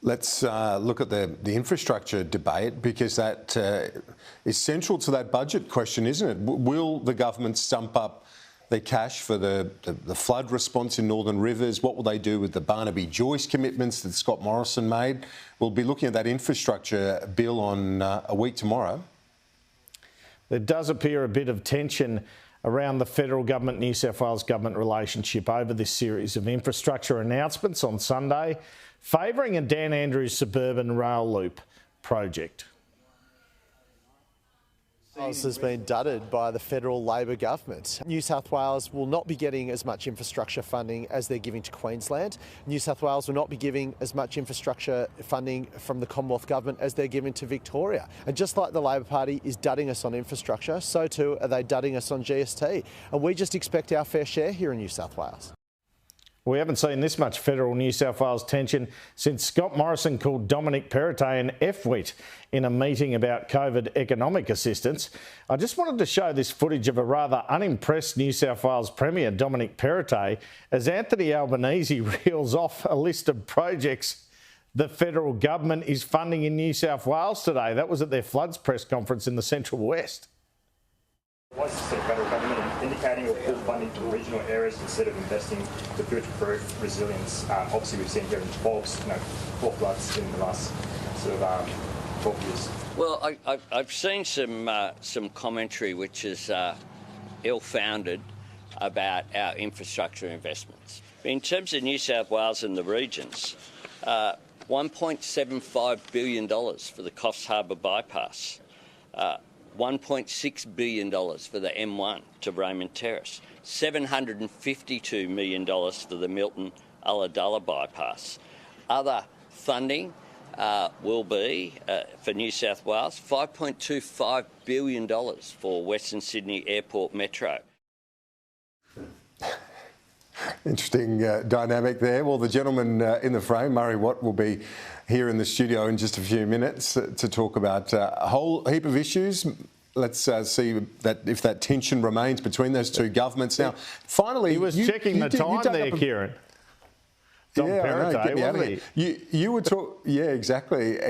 Let's look at the infrastructure debate, because that is central to that budget question, isn't it? Will the government stump up the cash for the flood response in Northern Rivers? What will they do with the Barnaby-Joyce commitments that Scott Morrison made? We'll be looking at that infrastructure bill on a week tomorrow. There does appear a bit of tension around the federal government, New South Wales government relationship over this series of infrastructure announcements on Sunday, favouring a Dan Andrews suburban rail loop project. Has been dudded by the federal Labor government. New South Wales will not be getting as much infrastructure funding as they're giving to Queensland. New South Wales will not be giving as much infrastructure funding from the Commonwealth government as they're giving to Victoria. And just like the Labor Party is dudding us on infrastructure, so too are they dudding us on GST. And we just expect our fair share here in New South Wales. We haven't seen this much federal New South Wales tension since Scott Morrison called Dominic Perrottet an F-wit in a meeting about COVID economic assistance. I just wanted to show this footage of a rather unimpressed New South Wales Premier Dominic Perrottet as Anthony Albanese reels off a list of projects the federal government is funding in New South Wales today. That was at their floods press conference in the Central West. Why is the federal government indicating or full funding to regional areas instead of investing to future-proof resilience? Obviously, we've seen here in Forbes, 4 floods in the last sort of 12 years. Well, I've seen some commentary which is ill-founded about our infrastructure investments. In terms of New South Wales and the regions, $1.75 billion for the Coffs Harbour bypass. $1.6 billion for the M1 to Raymond Terrace, $752 million for the Milton-Ulladulla bypass. Other funding will be, for New South Wales, $5.25 billion for Western Sydney Airport Metro. Interesting dynamic there. Well, the gentleman in the frame, Murray Watt, will be here in the studio in just a few minutes to talk about a whole heap of issues. Let's see that if that tension remains between those two governments. Now, finally, he was checking the time there, Kieran. Yeah, I know, get me out of here. You were talking, yeah, exactly.